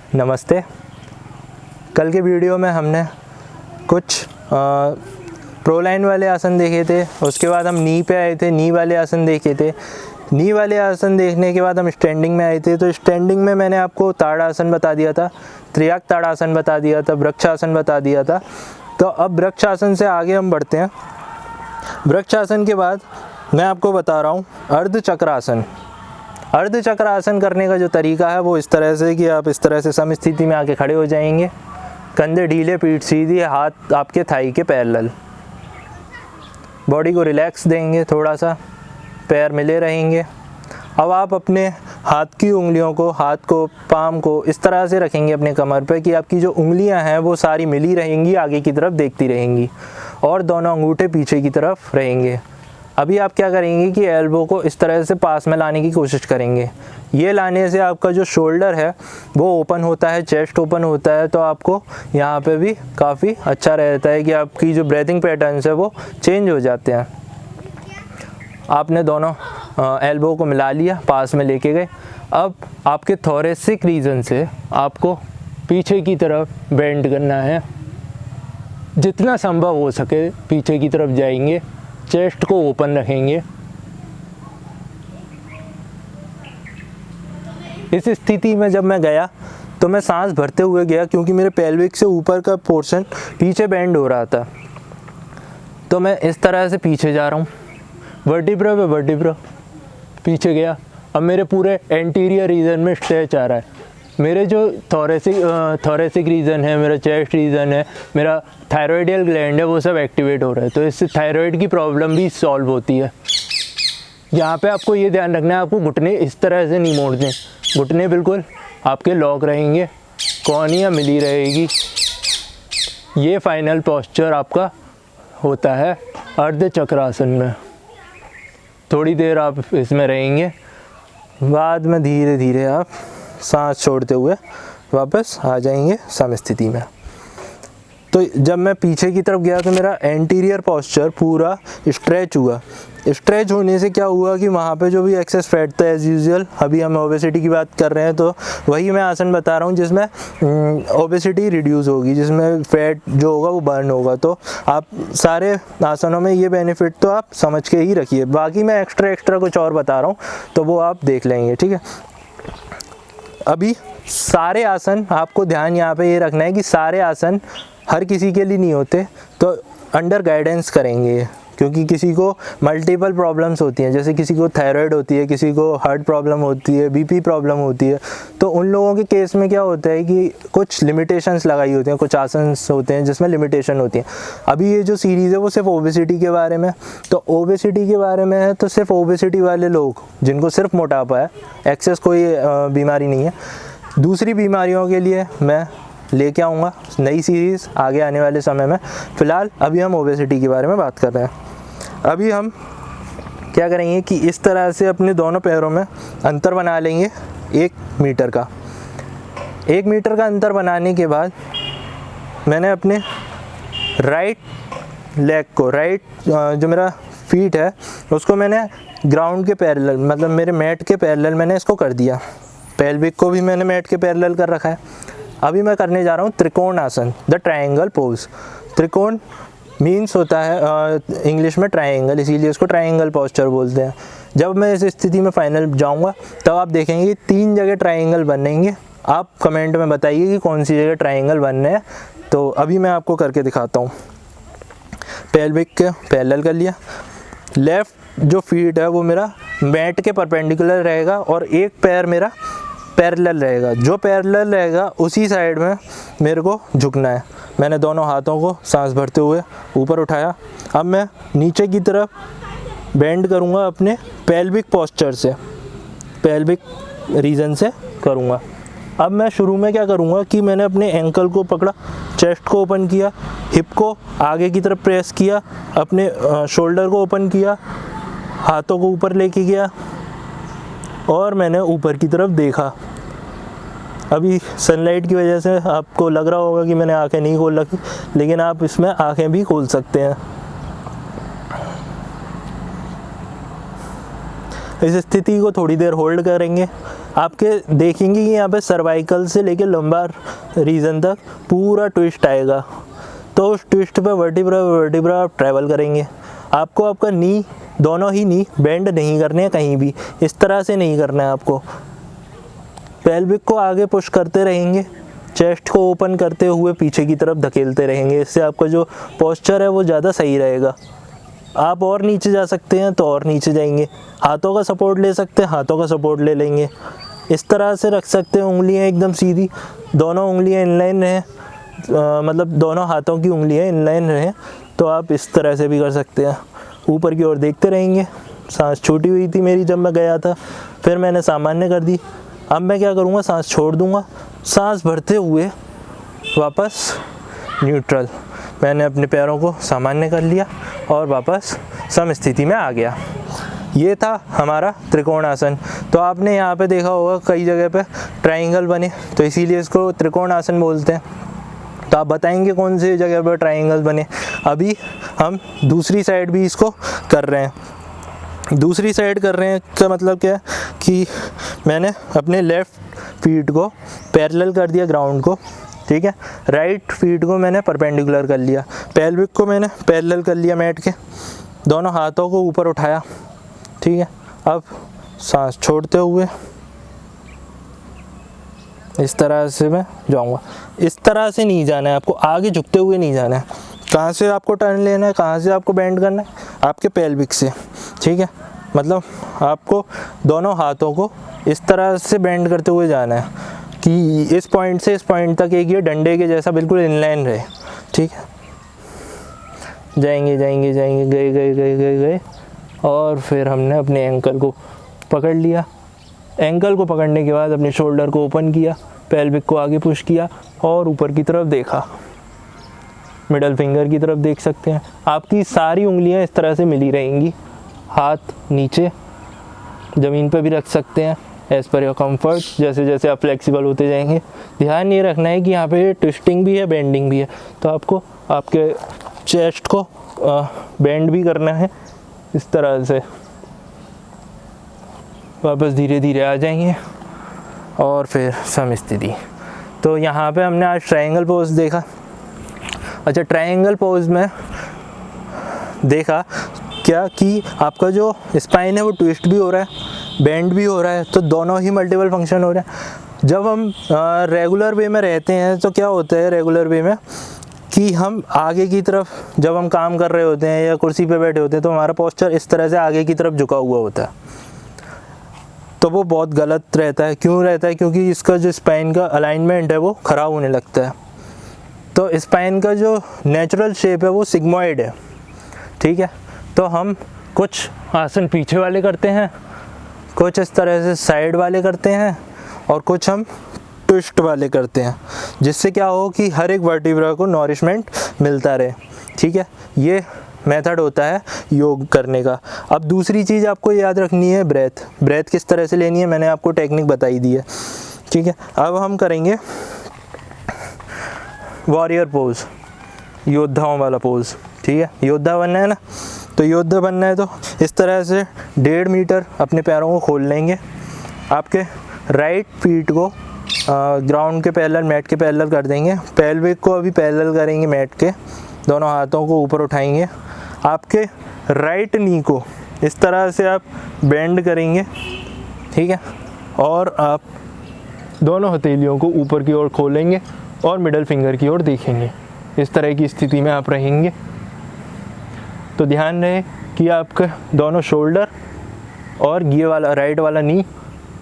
नमस्ते। कल के वीडियो में हमने कुछ प्रो लाइन वाले आसन देखे थे, उसके बाद हम नी पे आए थे, नी वाले आसन देखे थे। नी वाले आसन देखने के बाद हम स्टैंडिंग में आए थे। तो स्टैंडिंग में मैंने आपको ताड़ासन बता दिया था, त्रियाक ताड़ासन बता दिया था, वृक्षासन बता दिया था। तो अब वृक्षासन से आगे हम बढ़ते हैं। वृक्षासन के बाद मैं आपको बता रहा हूँ अर्धचक्रासन। अर्धचक्रासन करने का जो तरीका है वो इस तरह से कि आप इस तरह से सम स्थिति में आके खड़े हो जाएंगे, कंधे ढीले, पीठ सीधी, हाथ आपके थाई के पैरेलल। बॉडी को रिलैक्स देंगे, थोड़ा सा पैर मिले रहेंगे। अब आप अपने हाथ की उंगलियों को, हाथ को, पाम को इस तरह से रखेंगे अपने कमर पे कि आपकी जो उंगलियां हैं वो सारी मिली रहेंगी, आगे की तरफ देखती रहेंगी और दोनों अंगूठे पीछे की तरफ रहेंगे। अभी आप क्या करेंगे कि एल्बो को इस तरह से पास में लाने की कोशिश करेंगे। ये लाने से आपका जो शोल्डर है वो ओपन होता है, चेस्ट ओपन होता है, तो आपको यहाँ पे भी काफ़ी अच्छा रहता है कि आपकी जो ब्रीथिंग पैटर्न्स है वो चेंज हो जाते हैं। आपने दोनों एल्बो को मिला लिया, पास में लेके गए। अब आपके थोरेसिक रीजन से आपको पीछे की तरफ बेंड करना है, जितना संभव हो सके पीछे की तरफ जाएंगे, चेस्ट को ओपन रखेंगे। इस स्थिति में जब मैं गया तो मैं सांस भरते हुए गया, क्योंकि मेरे पेल्विक से ऊपर का पोर्शन पीछे बेंड हो रहा था। तो मैं इस तरह से पीछे जा रहा हूँ, वर्टिब्रा पे वर्टिब्रा पीछे गया। अब मेरे पूरे एंटीरियर रीजन में स्ट्रेच आ रहा है। मेरे जो थोरेसिक रीजन है, मेरा चेस्ट रीजन है, मेरा थायराइडियल ग्लैंड है, वो सब एक्टिवेट हो रहा है। तो इससे थायराइड की प्रॉब्लम भी सॉल्व होती है। यहाँ पे आपको ये ध्यान रखना है, आपको घुटने इस तरह से नहीं मोड़ने, घुटने बिल्कुल आपके लॉक रहेंगे, कोहनियाँ मिली रहेगी। ये फाइनल पोस्चर आपका होता है अर्धचक्रासन में। थोड़ी देर आप इसमें रहेंगे, बाद में धीरे धीरे आप सांस छोड़ते हुए वापस आ जाएंगे सम स्थिति में। तो जब मैं पीछे की तरफ गया तो मेरा एंटीरियर पोस्चर पूरा स्ट्रेच हुआ। स्ट्रेच होने से क्या हुआ कि वहाँ पे जो भी एक्सेस फैट था, एज यूजुअल, अभी हम ओबेसिटी की बात कर रहे हैं तो वही मैं आसन बता रहा हूँ जिसमें ओबेसिटी रिड्यूस होगी, जिसमें फैट जो होगा वो बर्न होगा। तो आप सारे आसनों में ये बेनिफिट तो आप समझ के ही रखिए। बाकी मैं एक्स्ट्रा कुछ और बता रहा हूँ तो वो आप देख लेंगे, ठीक है। अभी सारे आसन आपको ध्यान यहाँ पे ये रखना है कि सारे आसन हर किसी के लिए नहीं होते, तो अंडर गाइडेंस करेंगे, क्योंकि किसी को मल्टीपल प्रॉब्लम्स होती हैं। जैसे किसी को थायराइड होती है, किसी को हार्ट प्रॉब्लम होती है, बीपी प्रॉब्लम होती है। तो उन लोगों के केस में क्या होता है कि कुछ लिमिटेशंस लगाई होती हैं, कुछ आसन होते हैं जिसमें लिमिटेशन होती है। अभी ये जो सीरीज़ है वो सिर्फ ओबेसिटी के बारे में, तो ओबेसिटी के बारे में है तो सिर्फ ओबेसिटी वाले लोग जिनको सिर्फ मोटापा है, एक्सेस कोई बीमारी नहीं है। दूसरी बीमारियों के लिए मैं लेके आऊँगा नई सीरीज़ आगे आने वाले समय में। फ़िलहाल अभी हम ओबेसिटी के बारे में बात कर रहे हैं। अभी हम क्या करेंगे कि इस तरह से अपने दोनों पैरों में अंतर बना लेंगे 1 मीटर का। 1 मीटर का अंतर बनाने के बाद मैंने अपने राइट लेग को, जो मेरा फीट है उसको मैंने ग्राउंड के पैरेलल, मतलब मेरे मैट के पैरेलल मैंने इसको कर दिया। पेल्विक को भी मैंने मैट के पैरेलल कर रखा है। अभी मैं करने जा रहा हूँ त्रिकोण आसन, द ट्रायंगल पोज। त्रिकोण मीन्स होता है इंग्लिश में ट्रायंगल, इसीलिए इसको ट्रायंगल पोस्चर बोलते हैं। जब मैं इस स्थिति में फाइनल जाऊँगा तब आप देखेंगे कि 3 जगह ट्रायंगल बनेंगे। आप कमेंट में बताइए कि कौन सी जगह ट्रायंगल बनने हैं। तो अभी मैं आपको करके दिखाता हूँ। पेल्विक के पैरेलल कर लिया, लेफ़्ट जो फीट है वो मेरा मैट के परपेंडिकुलर रहेगा और एक पैर मेरा पैरेलल रहेगा। जो पैरेलल रहेगा उसी साइड में मेरे को झुकना है। मैंने दोनों हाथों को सांस भरते हुए ऊपर उठाया। अब मैं नीचे की तरफ बेंड करूँगा अपने पेल्विक पोस्चर से, पेल्विक रीजन से करूँगा। अब मैं शुरू में क्या करूँगा कि मैंने अपने एंकल को पकड़ा, चेस्ट को ओपन किया, हिप को आगे की तरफ प्रेस किया, अपने शोल्डर को ओपन किया, हाथों को ऊपर लेके गया और मैंने ऊपर की तरफ देखा। अभी सनलाइट की वजह से आपको लग रहा होगा कि मैंने आंखें नहीं खोल रखी, लेकिन आप इसमें आंखें भी खोल सकते हैं। इस स्थिति को थोड़ी देर होल्ड करेंगे। आपके देखेंगे कि यहाँ पे सर्वाइकल से लेके लंबार रीजन तक पूरा ट्विस्ट आएगा। तो उस ट्विस्ट पे वर्टिब्रा आप ट्रैवल करेंगे। आपको आपका नी, दोनों ही नी बेंड नहीं करने हैं कहीं भी, इस तरह से नहीं करना है आपको। पेल्विक को आगे पुश करते रहेंगे, चेस्ट को ओपन करते हुए पीछे की तरफ धकेलते रहेंगे। इससे आपका जो पोस्चर है वो ज़्यादा सही रहेगा। आप और नीचे जा सकते हैं तो और नीचे जाएंगे, हाथों का सपोर्ट ले सकते हैं, हाथों का सपोर्ट ले लेंगे। इस तरह से रख सकते हैं, उंगलियां एकदम सीधी, दोनों उंगलियां इनलाइन रहें, मतलब दोनों हाथों की उंगलियां इनलाइन रहें। तो आप इस तरह से भी कर सकते हैं। ऊपर की ओर देखते रहेंगे। सांस छूटी हुई थी मेरी जब मैं गया था, फिर मैंने सामान्य कर दी। अब मैं क्या करूँगा, सांस छोड़ दूँगा, सांस भरते हुए वापस न्यूट्रल। मैंने अपने पैरों को सामान्य कर लिया और वापस सम स्थिति में आ गया। ये था हमारा त्रिकोणासन। तो आपने यहाँ पे देखा होगा कई जगह पे ट्रायंगल बने, तो इसीलिए इसको त्रिकोणासन बोलते हैं। तो आप बताएंगे कौन सी जगह पर ट्रायंगल बने। अभी हम दूसरी साइड भी इसको कर रहे हैं। दूसरी साइड कर रहे हैं का मतलब क्या है कि मैंने अपने लेफ़्ट फीट को पैरेलल कर दिया ग्राउंड को, ठीक है। राइट फीट को मैंने परपेंडिकुलर कर लिया, पेल्विक को मैंने पैरेलल कर लिया मैट के, दोनों हाथों को ऊपर उठाया, ठीक है। अब सांस छोड़ते हुए इस तरह से मैं जाऊंगा। इस तरह से नहीं जाना है आपको, आगे झुकते हुए नहीं जाना है। कहाँ से आपको टर्न लेना है, कहाँ से आपको बेंड करना है, आपके पेल्विक से, ठीक है। मतलब आपको दोनों हाथों को इस तरह से बेंड करते हुए जाना है कि इस पॉइंट से इस पॉइंट तक एक ये डंडे के जैसा बिल्कुल इनलाइन रहे, ठीक है। जाएंगे जाएंगे जाएंगे, गए गए गए गए गए, और फिर हमने अपने एंकल को पकड़ लिया। एंकल को पकड़ने के बाद अपने शोल्डर को ओपन किया, पेल्विक को आगे पुश किया और ऊपर की तरफ देखा। मिडल फिंगर की तरफ देख सकते हैं। आपकी सारी उंगलियां इस तरह से मिली रहेंगी। हाथ नीचे ज़मीन पर भी रख सकते हैं एज़ पर योर कंफर्ट, जैसे जैसे आप फ्लेक्सिबल होते जाएंगे। ध्यान ये रखना है कि यहाँ पे ट्विस्टिंग भी है, बेंडिंग भी है, तो आपको आपके चेस्ट को बेंड भी करना है इस तरह से। वापस धीरे धीरे आ जाएंगे और फिर सम स्थिति। तो यहाँ पे हमने आज ट्रायंगल पोज देखा। अच्छा, ट्रायंगल पोज में देखा क्या कि आपका जो स्पाइन है वो ट्विस्ट भी हो रहा है, बेंड भी हो रहा है, तो दोनों ही मल्टीपल फंक्शन हो रहे हैं। जब हम रेगुलर वे में रहते हैं तो क्या होता है रेगुलर वे में कि हम आगे की तरफ जब हम काम कर रहे होते हैं या कुर्सी पे बैठे होते हैं तो हमारा पोस्चर इस तरह से आगे की तरफ झुका हुआ होता है, तो वो बहुत गलत रहता है। क्यों रहता है? क्योंकि इसका जो स्पाइन का अलाइनमेंट है वो ख़राब होने लगता है। तो स्पाइन का जो नेचुरल शेप है वो सिग्मोइड है, ठीक है। तो हम कुछ आसन पीछे वाले करते हैं, कुछ इस तरह से साइड वाले करते हैं और कुछ हम ट्विस्ट वाले करते हैं, जिससे क्या हो कि हर एक वर्टिब्रा को नॉरिशमेंट मिलता रहे, ठीक है। ये मेथड होता है योग करने का। अब दूसरी चीज़ आपको याद रखनी है ब्रेथ किस तरह से लेनी है, मैंने आपको टेक्निक बताई दी है, ठीक है। अब हम करेंगे वॉरियर पोज, योद्धाओं वाला पोज, ठीक है। योद्धा बनना है ना, तो योद्धा बनना है तो इस तरह से 1.5 मीटर अपने पैरों को खोल लेंगे। आपके राइट फीट को ग्राउंड के पैरेलल, मैट के पैरेलल कर देंगे। पेल्विक को अभी पैरेलल करेंगे मैट के, दोनों हाथों को ऊपर उठाएंगे। आपके राइट नी को इस तरह से आप बेंड करेंगे, ठीक है, और आप दोनों हथेलियों को ऊपर की ओर खोलेंगे और मिडल फिंगर की ओर देखेंगे। इस तरह की स्थिति में आप रहेंगे। तो ध्यान रहे कि आपके दोनों शोल्डर और ये वाला राइट वाला नी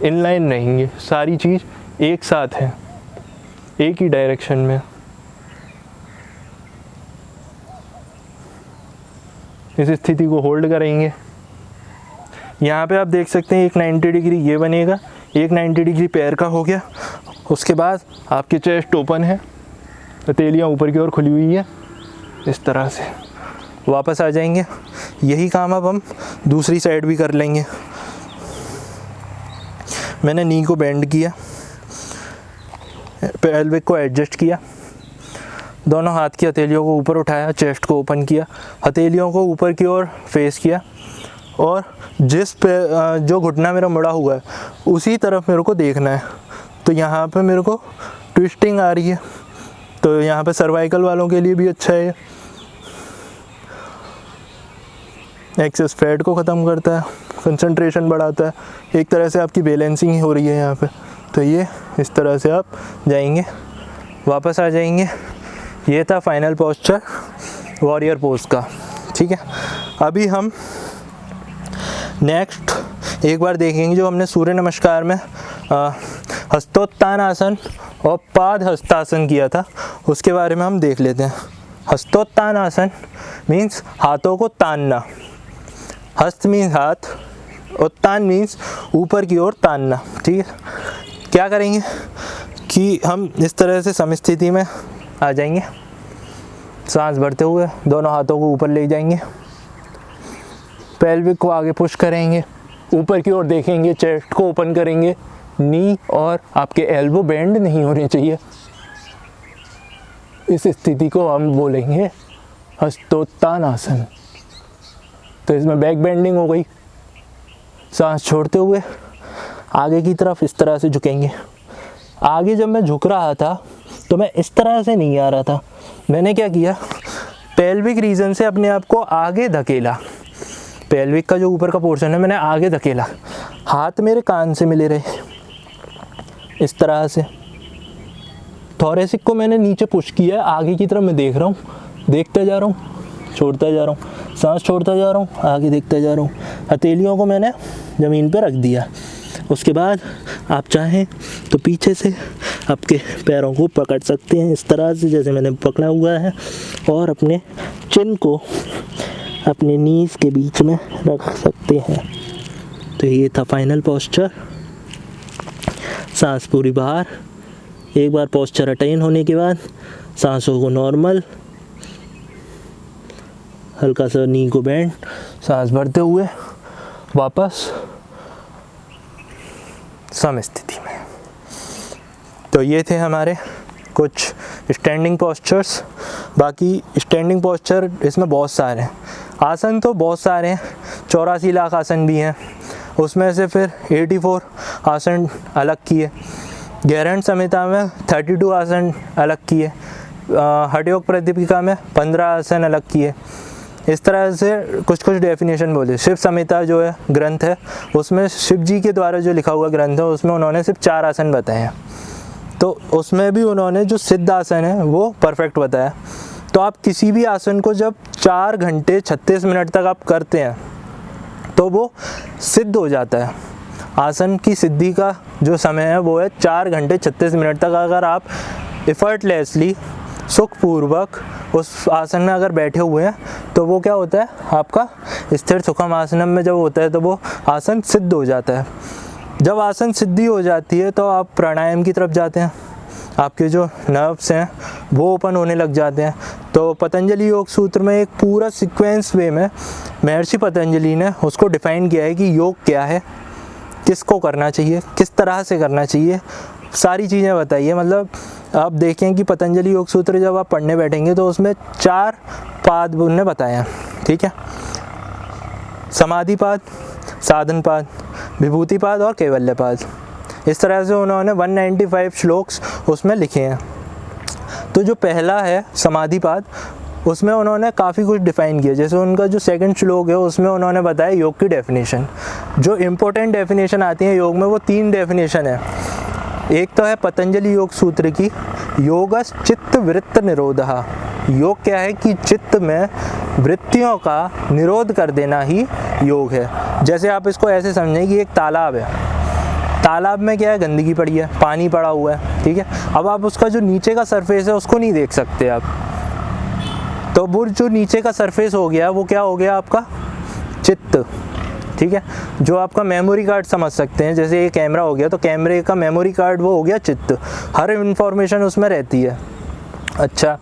इनलाइन रहेंगे, सारी चीज़ एक साथ है, एक ही डायरेक्शन में। इस स्थिति को होल्ड करेंगे। यहाँ पे आप देख सकते हैं एक 90 डिग्री ये बनेगा, एक 90 डिग्री पैर का हो गया। उसके बाद आपकी चेस्ट ओपन है, हथेलियाँ ऊपर की ओर खुली हुई है, इस तरह से वापस आ जाएंगे। यही काम अब हम दूसरी साइड भी कर लेंगे। मैंने नी को बेंड किया, पेल्विक को एडजस्ट किया, दोनों हाथ की हथेलियों को ऊपर उठाया, चेस्ट को ओपन किया, हथेलियों को ऊपर की ओर फेस किया और जिस पे जो घुटना मेरा मुड़ा हुआ है उसी तरफ मेरे को देखना है। तो यहाँ पे मेरे को ट्विस्टिंग आ रही है, तो यहाँ पे सर्वाइकल वालों के लिए भी अच्छा है। एक्सेस फैट को ख़त्म करता है, कंसंट्रेशन बढ़ाता है, एक तरह से आपकी बैलेंसिंग ही हो रही है यहाँ पे। तो ये इस तरह से आप जाएंगे, वापस आ जाएंगे। ये था फाइनल पोस्चर वॉरियर पोज का, ठीक है। अभी हम नेक्स्ट एक बार देखेंगे जो हमने सूर्य नमस्कार में हस्तोत्तान आसन और पाद हस्तासन किया था, उसके बारे में हम देख लेते हैं। हस्तोत्तान आसन मीन्स हाथों को तानना, हस्त मीन्स हाथ, उत्तान मीन्स ऊपर की ओर तानना, ठीक है। क्या करेंगे कि हम इस तरह से समस्थिति में आ जाएंगे, सांस भरते हुए दोनों हाथों को ऊपर ले जाएंगे, पेल्विक को आगे पुश करेंगे, ऊपर की ओर देखेंगे, चेस्ट को ओपन करेंगे, नी और आपके एल्बो बेंड नहीं होने चाहिए। इस स्थिति को हम बोलेंगे हस्तोत्तान आसन। तो इसमें बैक बेंडिंग हो गई। सांस छोड़ते हुए आगे की तरफ इस तरह से झुकेंगे। आगे जब मैं झुक रहा था तो मैं इस तरह से नहीं आ रहा था, मैंने क्या किया, पेल्विक रीजन से अपने आप को आगे धकेला। पेल्विक का जो ऊपर का पोर्शन है मैंने आगे धकेला, हाथ मेरे कान से मिले रहे इस तरह से। थोरेसिक को मैंने नीचे पुश किया, आगे की तरफ मैं देख रहा हूँ, देखता जा रहा हूँ, छोड़ता जा रहा हूँ, सांस छोड़ता जा रहा हूँ, आगे देखता जा रहा हूँ। हथेलियों को मैंने ज़मीन पर रख दिया। उसके बाद आप चाहें तो पीछे से आपके पैरों को पकड़ सकते हैं इस तरह से जैसे मैंने पकड़ा हुआ है, और अपने चिन को अपने नीज के बीच में रख सकते हैं। तो ये था फाइनल पोस्चर। सांस पूरी बाहर। एक बार पोस्चर अटेन होने के बाद सांसों को नॉर्मल, हल्का सा नी को बेंड, सांस भरते हुए वापस सम स्थिति में। तो ये थे हमारे कुछ स्टैंडिंग पोस्चर्स। बाकी स्टैंडिंग पोस्चर इसमें बहुत सारे हैं, आसन तो बहुत सारे हैं, 84 लाख आसन भी हैं। उसमें से फिर 84 आसन अलग किए, गहरण संहिता में 32 आसन अलग किए, हठयोग प्रतिपिका में 15 आसन अलग किए। इस तरह से कुछ कुछ डेफिनेशन बोले। शिव संहिता जो है ग्रंथ है, उसमें शिव जी के द्वारा जो लिखा हुआ ग्रंथ है उसमें उन्होंने सिर्फ 4 आसन बताए हैं। तो उसमें भी उन्होंने जो सिद्ध आसन है वो परफेक्ट बताया। तो आप किसी भी आसन को जब 4 घंटे 36 मिनट तक आप करते हैं तो वो सिद्ध हो जाता है। आसन की सिद्धि का जो समय है वो है 4 घंटे 36 मिनट तक। अगर आप एफर्टलेसली सुखपूर्वक उस आसन में अगर बैठे हुए हैं तो वो क्या होता है, आपका स्थिर सुखम आसनम में जब होता है तो वो आसन सिद्ध हो जाता है। जब आसन सिद्धि हो जाती है तो आप प्राणायाम की तरफ जाते हैं, आपके जो नर्व्स हैं वो ओपन होने लग जाते हैं। तो पतंजलि योग सूत्र में एक पूरा सीक्वेंस वे में महर्षि पतंजलि ने उसको डिफाइन किया है कि योग क्या है, किसको करना चाहिए, किस तरह से करना चाहिए, सारी चीज़ें बताइए। मतलब आप देखें कि पतंजलि योग सूत्र जब आप पढ़ने बैठेंगे तो उसमें 4 पाद उन्होंने बताए हैं, ठीक है। समाधिपाद, साधनपाद, विभूतिपाद और कैवल्यपाद। इस तरह से उन्होंने 195 श्लोक्स उसमें लिखे हैं। तो जो पहला है समाधिपाद, उसमें उन्होंने काफ़ी कुछ डिफ़ाइन किया। जैसे उनका जो सेकंड श्लोक है उसमें उन्होंने बताया योग की डेफिनेशन। जो इम्पोर्टेंट डेफिनेशन आती है योग में वो 3 डेफिनेशन है। एक तो है पतंजलि योग सूत्र की, योगस चित्त वृत्त निरोधः। योग क्या है कि चित्त में वृत्तियों का निरोध कर देना ही योग है। जैसे आप इसको ऐसे समझें कि एक तालाब है, तालाब में क्या है, गंदगी पड़ी है, पानी पड़ा हुआ है, ठीक है। अब आप उसका जो नीचे का सरफेस है उसको नहीं देख सकते आप, तो वो जो नीचे का सरफेस हो गया वो क्या हो गया, आपका चित्त, ठीक है। जो आपका मेमोरी कार्ड समझ सकते हैं, जैसे ये कैमरा हो गया तो कैमरे का मेमोरी कार्ड वो हो गया चित्त, हर इन्फॉर्मेशन उसमें रहती है। अच्छा,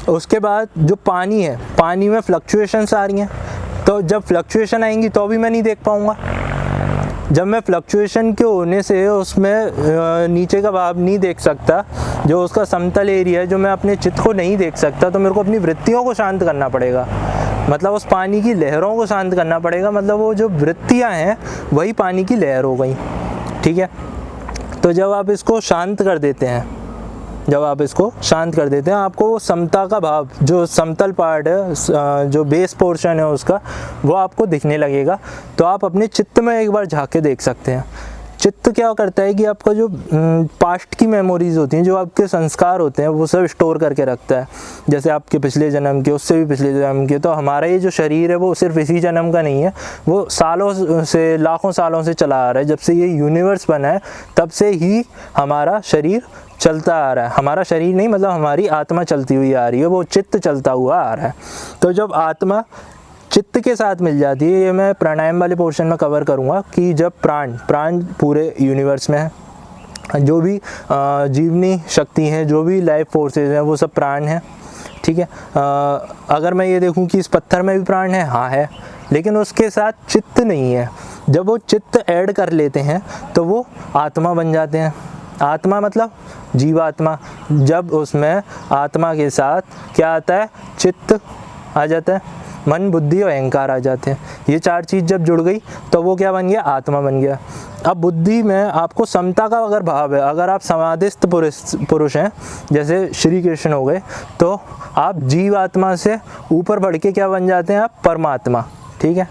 उसके बाद जो पानी है, पानी में फ्लक्चुएशंस आ रही हैं, तो जब फ्लक्चुएशन आएंगी तो भी मैं नहीं देख पाऊँगा। जब मैं फ्लक्चुएशन के होने से उसमें नीचे का भाव नहीं देख सकता, जो उसका समतल एरिया है, जो मैं अपने चित्त को नहीं देख सकता, तो मेरे को अपनी वृत्तियों को शांत करना पड़ेगा। मतलब उस पानी की लहरों को शांत करना पड़ेगा, मतलब वो जो वृत्तियाँ हैं वही पानी की लहर हो गई, ठीक है। तो जब आप इसको शांत कर देते हैं, आपको वो समता का भाव, जो समतल पार्ट है, जो बेस पोर्शन है उसका, वो आपको दिखने लगेगा। तो आप अपने चित्त में एक बार झांक के देख सकते हैं। चित्त क्या करता है कि आपका जो पास्ट की मेमोरीज होती हैं, जो आपके संस्कार होते हैं, वो सब स्टोर करके रखता है। जैसे आपके पिछले जन्म के, उससे भी पिछले जन्म के। तो हमारा ये जो शरीर है वो सिर्फ इसी जन्म का नहीं है, वो सालों से, लाखों सालों से चला आ रहा है। जब से ये यूनिवर्स बना है तब से ही हमारा शरीर चलता आ रहा है। हमारा शरीर नहीं, मतलब हमारी आत्मा चलती हुई आ रही है, वो चित्त चलता हुआ आ रहा है। तो जब आत्मा चित्त के साथ मिल जाती है, ये मैं प्राणायाम वाले पोर्शन में कवर करूँगा कि जब प्राण पूरे यूनिवर्स में है, जो भी जीवनी शक्ति हैं, जो भी लाइफ फोर्सेस हैं, वो सब प्राण हैं, ठीक है। अगर मैं ये देखूं कि इस पत्थर में भी प्राण है, हाँ है, लेकिन उसके साथ चित्त नहीं है। जब वो चित्त ऐड कर लेते हैं तो वो आत्मा बन जाते हैं। आत्मा मतलब जीवात्मा। जब उसमें आत्मा के साथ क्या आता है, चित्त आ जाता है, मन, बुद्धि और अहंकार आ जाते हैं। ये चार चीज़ जब जुड़ गई तो वो क्या बन गया, आत्मा बन गया। अब बुद्धि में आपको समता का अगर भाव है, अगर आप समाधिस्थ पुरुष हैं, जैसे श्री कृष्ण हो गए, तो आप जीवात्मा से ऊपर बढ़ के क्या बन जाते हैं, आप परमात्मा, ठीक है।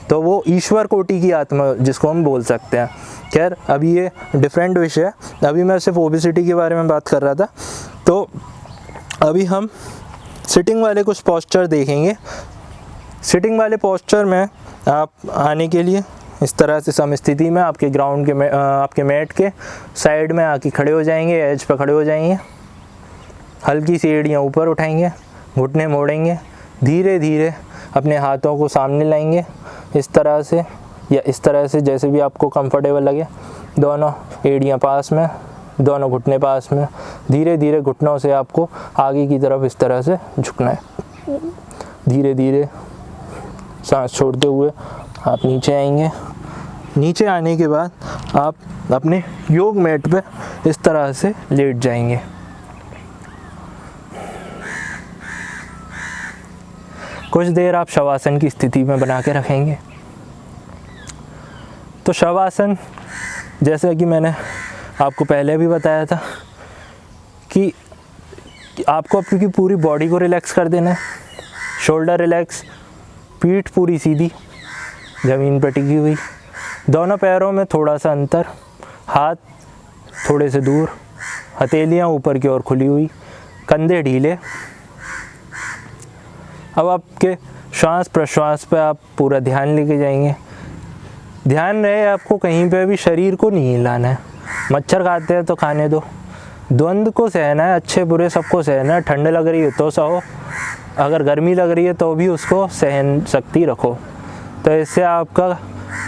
तो वो ईश्वर कोटि की आत्मा जिसको हम बोल सकते हैं। खैर अभी ये डिफरेंट विषय है, अभी मैं सिर्फ ओबेसिटी के बारे में बात कर रहा था। तो अभी हम सिटिंग वाले कुछ पोस्चर देखेंगे। सिटिंग वाले पोस्चर में आप आने के लिए इस तरह से समस्थिति में आपके ग्राउंड के आपके मैट के साइड में आके खड़े हो जाएंगे, एज पर खड़े हो जाएंगे, हल्की सी एड़ियाँ ऊपर उठाएंगे, घुटने मोड़ेंगे, धीरे धीरे अपने हाथों को सामने लाएंगे इस तरह से, या इस तरह से जैसे भी आपको कंफर्टेबल लगे। दोनों एड़ियाँ पास में, दोनों घुटने पास में, धीरे धीरे घुटनों से आपको आगे की तरफ इस तरह से झुकना है। धीरे धीरे सांस छोड़ते हुए आप नीचे आएंगे। नीचे आने के बाद आप अपने योग मैट पे इस तरह से लेट जाएंगे। कुछ देर आप शवासन की स्थिति में बना के रखेंगे। तो शवासन, जैसे कि मैंने आपको पहले भी बताया था कि आपको अपनी पूरी बॉडी को रिलैक्स कर देना है। शोल्डर रिलैक्स, पीठ पूरी सीधी, ज़मीन पर टिकी हुई, दोनों पैरों में थोड़ा सा अंतर, हाथ थोड़े से दूर, हथेलियाँ ऊपर की ओर खुली हुई, कंधे ढीले। अब आपके श्वास प्रश्वास पे आप पूरा ध्यान लेके जाएंगे। ध्यान रहे आपको कहीं पे भी शरीर को नहीं हिलाना है। मच्छर खाते हैं तो खाने दो, द्वंद्व को सहना है, अच्छे बुरे सबको सहना है। ठंड लग रही है तो सहो, अगर गर्मी लग रही है तो भी उसको सहन शक्ति रखो। तो इससे आपका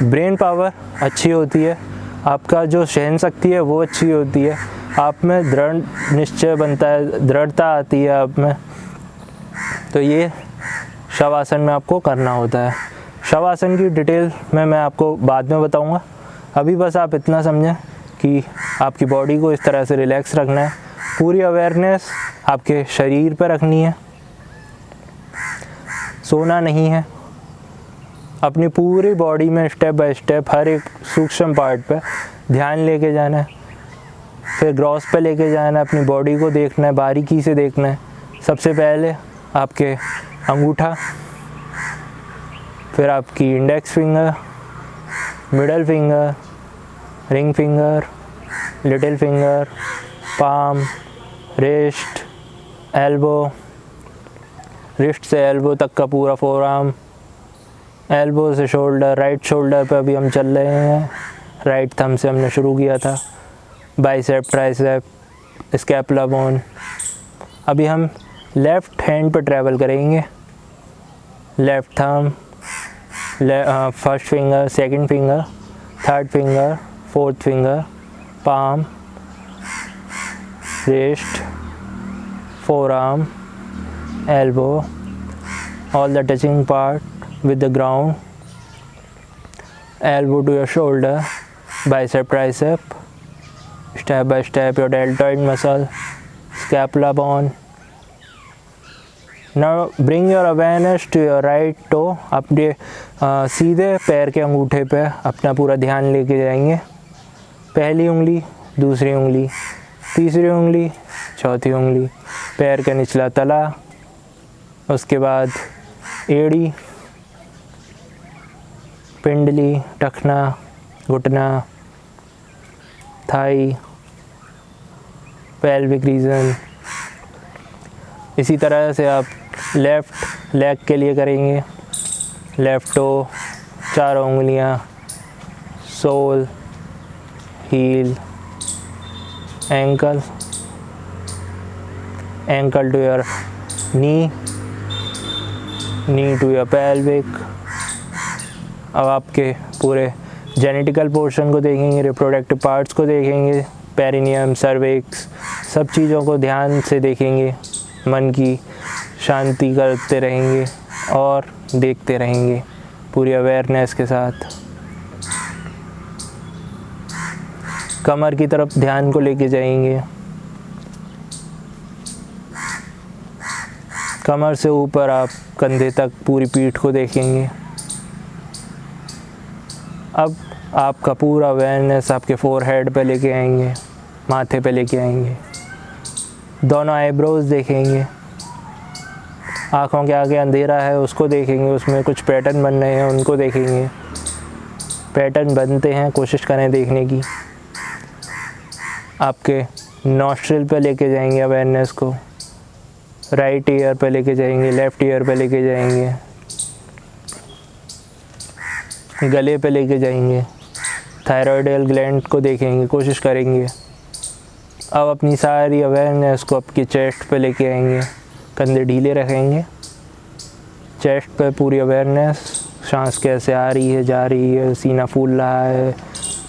ब्रेन पावर अच्छी होती है, आपका जो सहन शक्ति है वो अच्छी होती है, आप में दृढ़ निश्चय बनता है, दृढ़ता आती है आप में। तो ये शवासन में आपको करना होता है। शवासन की डिटेल में मैं आपको बाद में बताऊंगा। अभी बस आप इतना समझें कि आपकी बॉडी को इस तरह से रिलैक्स रखना है, पूरी अवेयरनेस आपके शरीर पर रखनी है, सोना नहीं है। अपनी पूरी बॉडी में स्टेप बाय स्टेप हर एक सूक्ष्म पार्ट पे ध्यान लेके जाना है, फिर ग्रॉस पे लेके जाना है, अपनी बॉडी को देखना है, बारीकी से देखना है। सबसे पहले आपके अंगूठा, फिर आपकी index finger, middle finger, ring finger, little finger, palm, wrist, elbow, wrist से एल्बो तक का पूरा फोर आर्म, एल्बो से शोल्डर, राइट शोल्डर पे अभी हम चल रहे हैं, राइट थंब से हमने शुरू किया था, बाइसेप, ट्राइसेप, स्कैपुला बोन। अभी हम लेफ़्ट हैंड पे ट्रैवल करेंगे। Left thumb, first finger, second finger, third finger, fourth finger, palm, wrist, forearm, elbow, all the touching part with the ground, elbow to your shoulder, bicep, tricep, step by step your deltoid muscle, scapula bone, now bring your awareness to your right toe. अपने सीधे पैर के अंगूठे पे अपना पूरा ध्यान लेके जाएंगे। पहली उंगली, दूसरी उंगली, तीसरी उंगली, चौथी उंगली, पैर का निचला तला, उसके बाद एड़ी, पिंडली, टखना, घुटना, थाई, पेल्विक रीजन। इसी तरह से आप लेफ़्ट लेग के लिए करेंगे। लेफ़्ट टो, चारों उंगलियां, sole, heel, ankle, ankle to your knee, knee to your pelvic. अब आपके पूरे जेनेटिकल पोर्शन को देखेंगे, रिप्रोडक्टिव पार्ट्स को देखेंगे, पेरिनियम, सर्विक्स, सब चीज़ों को ध्यान से देखेंगे। मन की शांति करते रहेंगे और देखते रहेंगे पूरी अवेयरनेस के साथ। कमर की तरफ ध्यान को लेके जाएंगे। कमर से ऊपर आप कंधे तक पूरी पीठ को देखेंगे। अब आपका पूरा अवेयरनेस आपके फोरहेड पे लेके आएंगे, माथे पे लेके आएंगे। दोनों आईब्रोज देखेंगे। आँखों के आगे अंधेरा है उसको देखेंगे, उसमें कुछ पैटर्न बन रहे हैं उनको देखेंगे। पैटर्न बनते हैं, कोशिश करें देखने की। आपके नॉस्ट्रिल पे लेके जाएंगे अवेयरनेस को। राइट ईयर पे लेके जाएंगे, लेफ़्ट ईयर पे लेके जाएंगे, गले पे लेके जाएंगे। थायराइडल ग्लैंड को देखेंगे, कोशिश करेंगे। अब अपनी सारी अवेयरनेस को आपकी चेस्ट पे लेके आएंगे। कंधे ढीले रखेंगे, चेस्ट पे पूरी अवेयरनेस। सांस कैसे आ रही है, जा रही है, सीना फूल रहा है,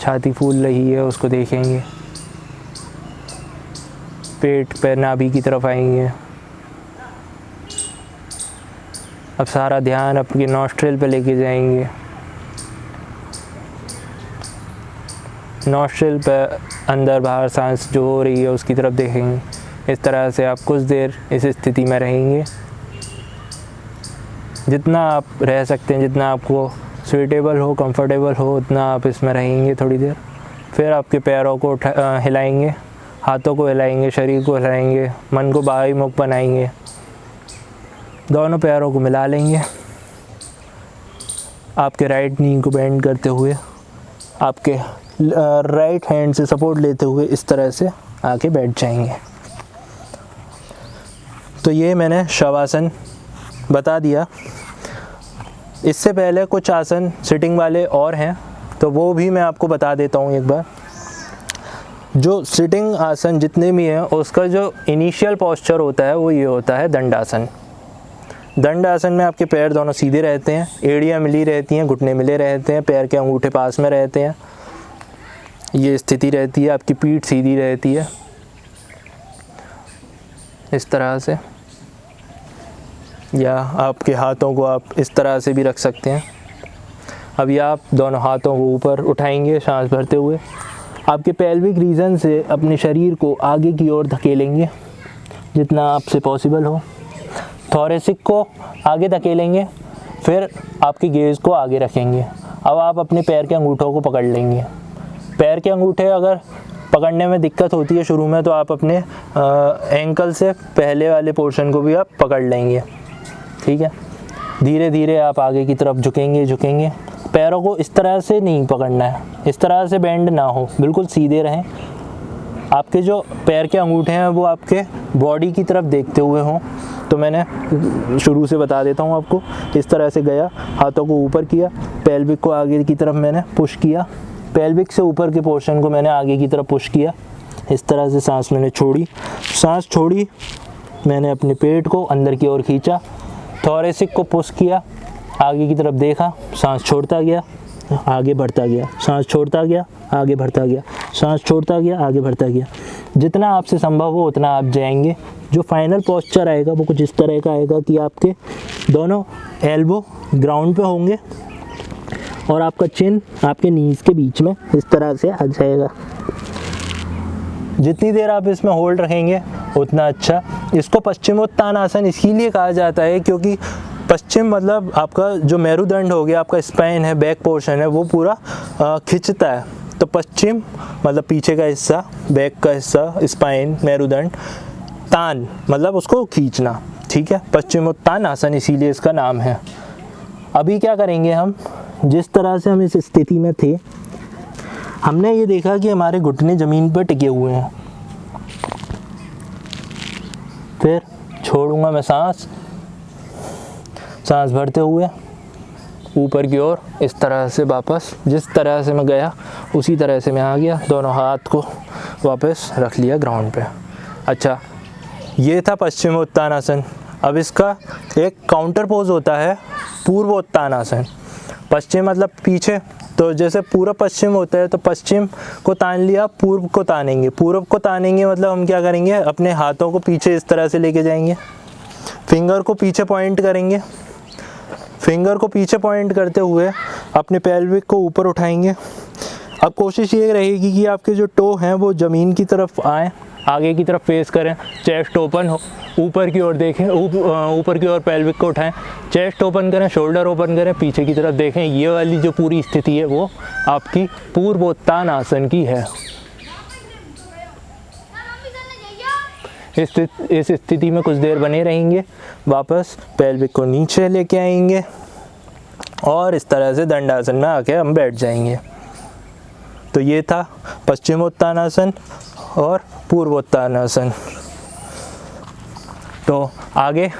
छाती फूल रही है, उसको देखेंगे। पेट पे नाभि की तरफ आएंगे। अब सारा ध्यान आपके नॉस्ट्रिल पे लेके जाएंगे। नॉस्ट्रिल पे अंदर बाहर सांस जो हो रही है उसकी तरफ देखेंगे। इस तरह से आप कुछ देर इस स्थिति में रहेंगे। जितना आप रह सकते हैं, जितना आपको सूटेबल हो, कंफर्टेबल हो, उतना आप इसमें रहेंगे थोड़ी देर। फिर आपके पैरों को हिलाएंगे, हाथों को हिलाएंगे, शरीर को हिलाएंगे, मन को बाह्यमुख बनाएंगे। दोनों पैरों को मिला लेंगे। आपके राइट नी को बेंड करते हुए, आपके राइट हैंड से सपोर्ट लेते हुए इस तरह से आके बैठ जाएंगे। तो ये मैंने शवासन बता दिया। इससे पहले कुछ आसन सिटिंग वाले और हैं, तो वो भी मैं आपको बता देता हूँ एक बार। जो सिटिंग आसन जितने भी हैं उसका जो इनिशियल पोस्चर होता है वो ये होता है दंडासन। दंडासन में आपके पैर दोनों सीधे रहते हैं, एड़ियाँ मिली रहती हैं, घुटने मिले रहते हैं, पैर के अंगूठे पास में रहते हैं। ये स्थिति रहती है, आपकी पीठ सीधी रहती है इस तरह से, या आपके हाथों को आप इस तरह से भी रख सकते हैं। अभी आप दोनों हाथों को ऊपर उठाएंगे सांस भरते हुए। आपके पेल्विक रीजन से अपने शरीर को आगे की ओर धकेलेंगे जितना आपसे पॉसिबल हो। थोरेसिक को आगे धकेलेंगे, फिर आपके गेज़ को आगे रखेंगे। अब आप अपने पैर के अंगूठों को पकड़ लेंगे। पैर के अंगूठे अगर पकड़ने में दिक्कत होती है शुरू में, तो आप अपने एंकल से पहले वाले पोर्शन को भी आप पकड़ लेंगे। ठीक है, धीरे धीरे आप आगे की तरफ झुकेंगे। पैरों को इस तरह से नहीं पकड़ना है, इस तरह से बेंड ना हो, बिल्कुल सीधे रहें। आपके जो पैर के अंगूठे हैं वो आपके बॉडी की तरफ देखते हुए हों। तो मैंने शुरू से बता देता हूँ आपको। इस तरह से गया, हाथों को ऊपर किया, पेल्विक को आगे की तरफ मैंने पुश किया, पेल्विक से ऊपर के पोर्शन को मैंने आगे की तरफ पुश किया। इस तरह से सांस मैंने छोड़ी, सांस छोड़ी, मैंने अपने पेट को अंदर की ओर खींचा, थोरेसिक को पुश किया, आगे की तरफ देखा, सांस छोड़ता गया, आगे बढ़ता गया, सांस छोड़ता गया, आगे बढ़ता गया, सांस छोड़ता गया, आगे बढ़ता गया। जितना आपसे संभव हो उतना आप जाएंगे। जो फाइनल पोस्चर आएगा वो कुछ इस तरह का आएगा कि आपके दोनों एल्बो ग्राउंड पे होंगे और आपका चिन आपके नीज के बीच में इस तरह से आ जाएगा। जितनी देर आप इसमें होल्ड रखेंगे उतना अच्छा। इसको पश्चिमोत्तानासन इसीलिए कहा जाता है क्योंकि पश्चिम मतलब आपका जो मेरुदंड हो गया, आपका स्पाइन है, बैक पोर्शन है, वो पूरा खिंचता है। तो पश्चिम मतलब पीछे का हिस्सा, बैक का हिस्सा, स्पाइन, मेरुदंड, तान मतलब उसको खींचना, ठीक है। पश्चिमोत्तानासन इसीलिए इसका नाम है। अभी क्या करेंगे हम, जिस तरह से हम इस स्थिति में थे, हमने ये देखा कि हमारे घुटने ज़मीन पर टिके हुए हैं। फिर छोड़ूंगा मैं सांस भरते हुए ऊपर की ओर, इस तरह से वापस, जिस तरह से मैं गया उसी तरह से मैं आ गया। दोनों हाथ को वापस रख लिया ग्राउंड पे। अच्छा, ये था पश्चिमोत्तानासन। अब इसका एक काउंटर पोज होता है पूर्वोत्तानासन। पश्चिम मतलब पीछे, तो जैसे पूरा पश्चिम होता है तो पश्चिम को तान लिया, पूर्व को तानेंगे। पूर्व को तानेंगे मतलब हम क्या करेंगे, अपने हाथों को पीछे इस तरह से लेके जाएंगे, फिंगर को पीछे पॉइंट करेंगे, फिंगर को पीछे पॉइंट करते हुए अपने पेल्विक को ऊपर उठाएंगे। अब कोशिश ये रहेगी कि आपके जो टो हैं वो ज़मीन की तरफ आए, आगे की तरफ फेस करें, चेस्ट ओपन हो, ऊपर की ओर देखें, ऊपर की ओर पेल्विक को उठाएं, चेस्ट ओपन करें, शोल्डर ओपन करें, पीछे की तरफ देखें। ये वाली जो पूरी स्थिति है वो आपकी पूर्वोत्तानासन की है। इस स्थिति में कुछ देर बने रहेंगे, वापस पेल्विक को नीचे लेके आएंगे और इस तरह से दंडासन में आके हम बैठ जाएंगे। तो ये था पश्चिमोत्तानासन और पूर्वोत्तानासन। तो आगे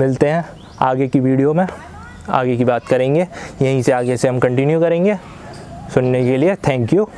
मिलते हैं आगे की वीडियो में, आगे की बात करेंगे, यहीं से आगे से हम कंटिन्यू करेंगे। सुनने के लिए थैंक यू।